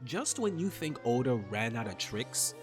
Just when you think Oda ran out of tricks,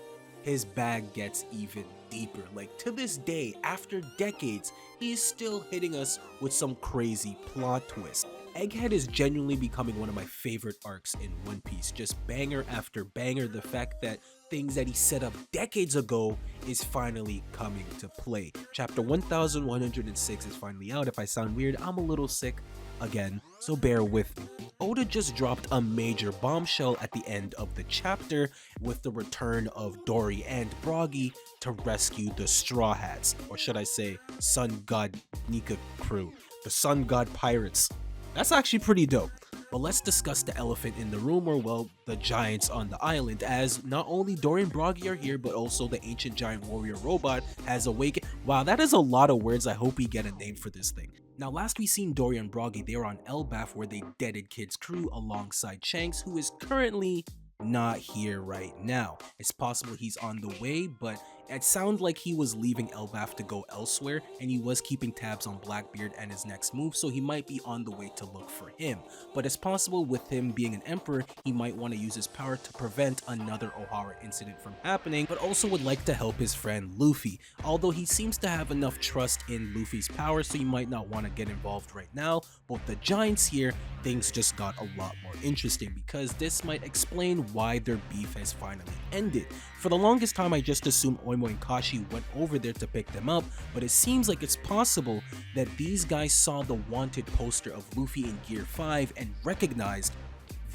his bag gets even deeper. Like, to this day, after decades, he is still hitting us with some crazy plot twists. Egghead is genuinely becoming one of my favorite arcs in One Piece. Just banger after banger. The fact that things that he set up decades ago is finally coming to play. Chapter 1106 is finally out. If I sound weird, I'm a little sick again, so bear with me. Oda just dropped a major bombshell at the end of the chapter with the return of Dorry and Broggy to rescue the Straw Hats, or should I say Sun God Nika crew, the Sun God Pirates. That's actually pretty dope. But let's discuss the elephant in the room, or well, the giants on the island, as not only Dorry and Broggy are here, but also the ancient giant warrior robot has awakened. Wow, that is a lot of words. I hope we get a name for this thing. Now, last we seen Dorry and Broggy, they were on Elbaf where they deaded Kid's crew alongside Shanks, who is currently not here right now. It's possible he's on the way, but it sounds like he was leaving Elbaf to go elsewhere, and he was keeping tabs on Blackbeard and his next move, so he might be on the way to look for him. But it's possible with him being an emperor, he might want to use his power to prevent another Ohara incident from happening, but also would like to help his friend Luffy. Although he seems to have enough trust in Luffy's power, so he might not want to get involved right now. But with the giants here, things just got a lot more interesting, because this might explain why their beef has finally ended. For the longest time, I just assumed Oimo and Kashi went over there to pick them up, but it seems like it's possible that these guys saw the wanted poster of Luffy in Gear 5 and recognized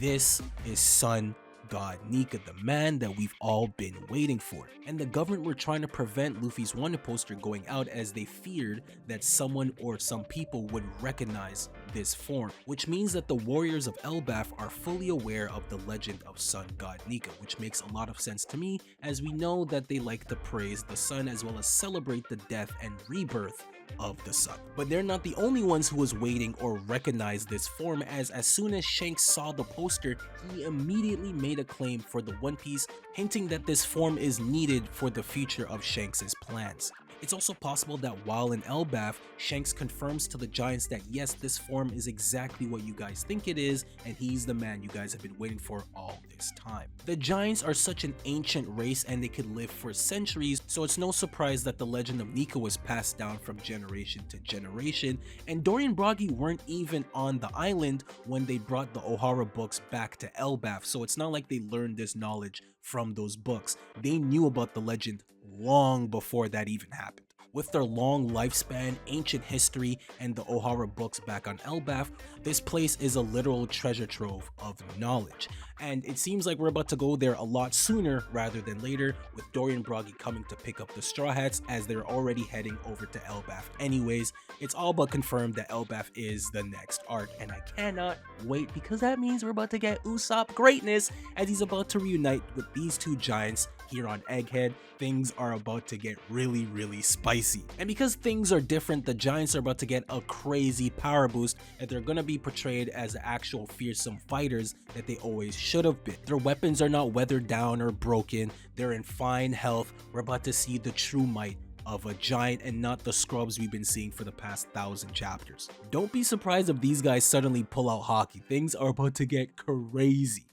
this is Sun God Nika, the man that we've all been waiting for. And the government were trying to prevent Luffy's wanted poster going out, as they feared that someone or some people would recognize this form, which means that the warriors of Elbaf are fully aware of the legend of Sun God Nika, which makes a lot of sense to me, as we know that they like to praise the sun as well as celebrate the death and rebirth of the sun. But they're not the only ones who was waiting or recognized this form, as soon as Shanks saw the poster, he immediately made a claim for the One Piece, hinting that this form is needed for the future of Shanks's plans. It's also possible that while in Elbaf, Shanks confirms to the giants that yes, this form is exactly what you guys think it is, and he's the man you guys have been waiting for all this time. The giants are such an ancient race, and they could live for centuries, so it's no surprise that the legend of Nika was passed down from generation to generation, and Dorry and Broggy weren't even on the island when they brought the Ohara books back to Elbaf, so it's not like they learned this knowledge from those books. They knew about the legend long before that even happened. With their long lifespan, ancient history, and the Ohara books back on Elbaf, this place is a literal treasure trove of knowledge. And it seems like we're about to go there a lot sooner rather than later, with Dorry and Broggy coming to pick up the Straw Hats, as they're already heading over to Elbaf anyways. It's all but confirmed that Elbaf is the next arc, and I cannot wait, because that means we're about to get Usopp greatness, as he's about to reunite with these two giants here on Egghead. Things are about to get really spicy. And because things are different, the giants are about to get a crazy power boost, and they're gonna be portrayed as actual fearsome fighters that they always should have been. Their weapons are not weathered down or broken, they're in fine health. We're about to see the true might of a giant, and not the scrubs we've been seeing for the past 1,000 chapters. Don't be surprised if these guys suddenly pull out hockey. Things are about to get crazy.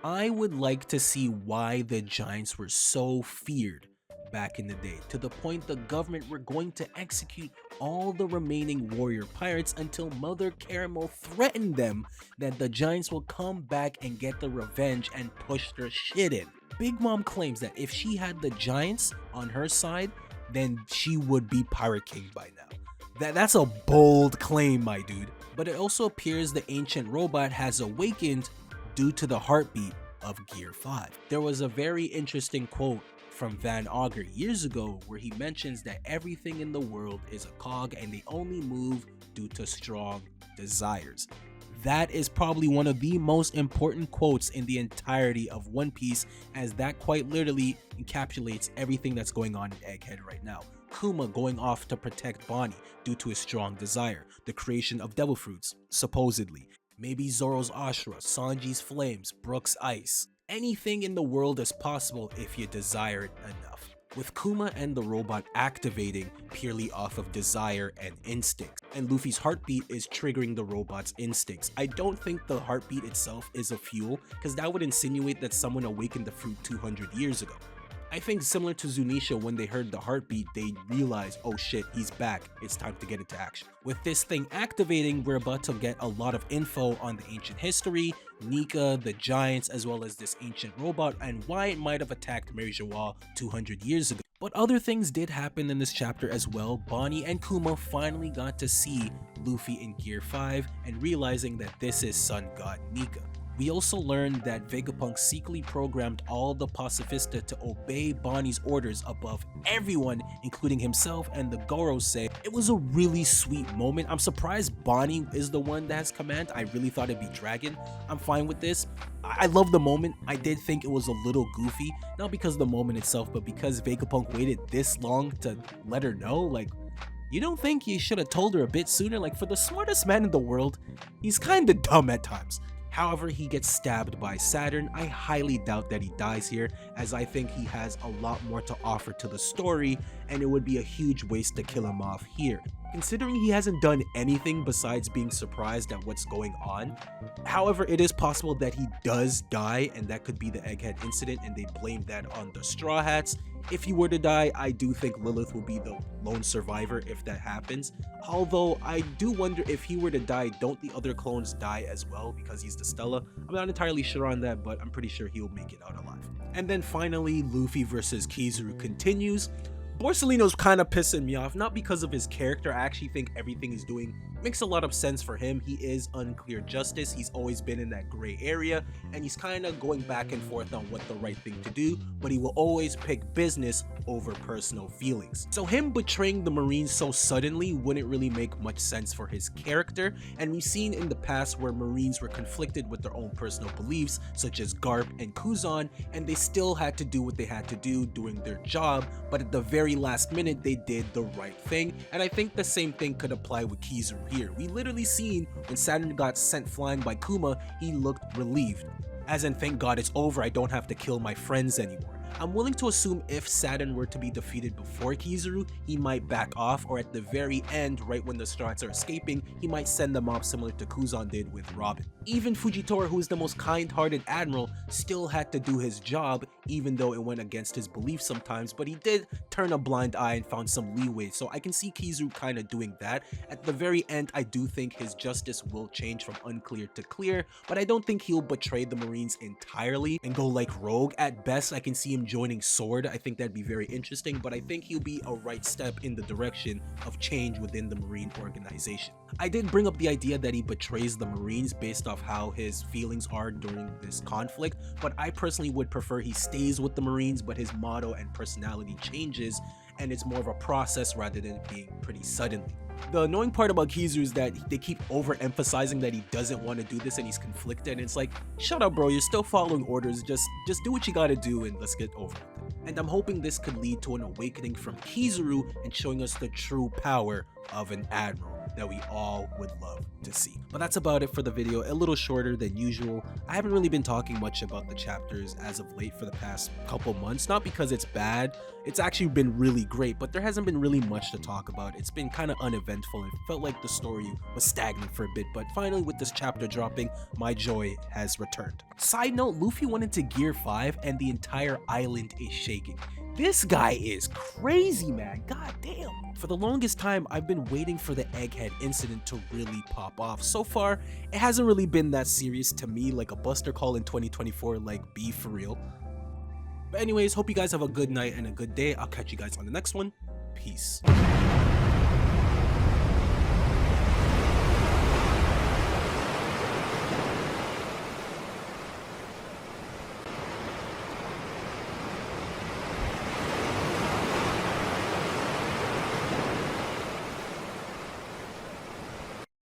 I would like to see why the giants were so feared back in the day, to the point the government were going to execute all the remaining warrior pirates until Mother Caramel threatened them that the giants will come back and get the revenge and push their shit in. Big Mom claims that if she had the giants on her side, then she would be Pirate King by now. That's a bold claim, my dude. But it also appears the ancient robot has awakened due to the heartbeat of Gear 5. There was a very interesting quote from Van Augur years ago where he mentions that everything in the world is a cog and they only move due to strong desires. That is probably one of the most important quotes in the entirety of One Piece, as that quite literally encapsulates everything that's going on in Egghead right now. Kuma going off to protect Bonney due to his strong desire, the creation of devil fruits, supposedly, maybe Zoro's Ashura, Sanji's flames, Brook's ice. Anything in the world is possible if you desire it enough. with Kuma and the robot activating purely off of desire and instincts, and Luffy's heartbeat is triggering the robot's instincts. I don't think the heartbeat itself is a fuel, because that would insinuate that someone awakened the fruit 200 years ago. I think similar to Zunisha, when they heard the heartbeat, they realized, oh shit, he's back, it's time to get into action. With this thing activating, we're about to get a lot of info on the ancient history, Nika, the giants, as well as this ancient robot, and why it might have attacked Mary Joie 200 years ago. But other things did happen in this chapter as well. Bonney and Kuma finally got to see Luffy in Gear 5 and realizing that this is Sun God Nika. We also learned that Vegapunk secretly programmed all the Pacifista to obey Bonney's orders above everyone, including himself and the Gorosei. It was a really sweet moment. I'm surprised Bonney is the one that has command. I really thought it'd be Dragon. I'm fine with this. I love the moment. I did think it was a little goofy, not because of the moment itself, but because Vegapunk waited this long to let her know. Like, you don't think you should have told her a bit sooner? Like, for the smartest man in the world, he's kinda dumb at times. However, he gets stabbed by Saturn. I highly doubt that he dies here, as I think he has a lot more to offer to the story, and it would be a huge waste to kill him off here, considering he hasn't done anything besides being surprised at what's going on. However, it is possible that he does die, and that could be the Egghead incident, and they blame that on the Straw Hats. If he were to die, I do think Lilith will be the lone survivor if that happens. Although, I do wonder if he were to die, don't the other clones die as well because he's the Stella? I'm not entirely sure on that, but I'm pretty sure he'll make it out alive. And then finally, Luffy versus Kizaru continues. Borsalino's kind of pissing me off, not because of his character. I actually think everything he's doing makes a lot of sense for him. He is unclear justice. He's always been in that gray area, and he's kind of going back and forth on what the right thing to do, but he will always pick business over personal feelings. So him betraying the Marines so suddenly wouldn't really make much sense for his character, and we've seen in the past where Marines were conflicted with their own personal beliefs, such as Garp and Kuzan, and they still had to do what they had to do doing their job, but at the very last minute they did the right thing, and I think the same thing could apply with Kizaru here. We literally seen when Saturn got sent flying by Kuma, he looked relieved, as in, thank God it's over, I don't have to kill my friends anymore. I'm willing to assume if Saturn were to be defeated before Kizaru, he might back off, or at the very end, right when the Straw Hats are escaping, he might send them off similar to Kuzan did with Robin. Even Fujitora, who is the most kind-hearted admiral, still had to do his job, even though it went against his beliefs sometimes, but he did turn a blind eye and found some leeway, so I can see Kizaru kind of doing that. At the very end, I do think his justice will change from unclear to clear, but I don't think he'll betray the Marines entirely and go like rogue. At best, I can see him joining Sword. I think that'd be very interesting, but I think he'll be a right step in the direction of change within the Marine organization. I did bring up the idea that he betrays the Marines based off how his feelings are during this conflict, but I personally would prefer he stays with the Marines, but his motto and personality changes, and it's more of a process rather than it being pretty suddenly. The annoying part about Kizaru is that they keep overemphasizing that he doesn't want to do this and he's conflicted, and it's like, shut up bro, you're still following orders, just do what you gotta do and let's get over it. And I'm hoping this could lead to an awakening from Kizaru and showing us the true power of an admiral that we all would love to see. But that's about it for the video, a little shorter than usual. I haven't really been talking much about the chapters as of late for the past couple months, not because it's bad, it's actually been really great, but there hasn't been really much to talk about. It's been kind of uneventful and it felt like the story was stagnant for a bit, but finally with this chapter dropping, my joy has returned. Side note, Luffy went into Gear 5 and the entire island is shaking. This guy is crazy, man. God damn. For the longest time, I've been waiting for the Egghead incident to really pop off. So far, it hasn't really been that serious to me, like a Buster Call in 2024, like be for real. But anyways, hope you guys have a good night and a good day. I'll catch you guys on the next one. Peace.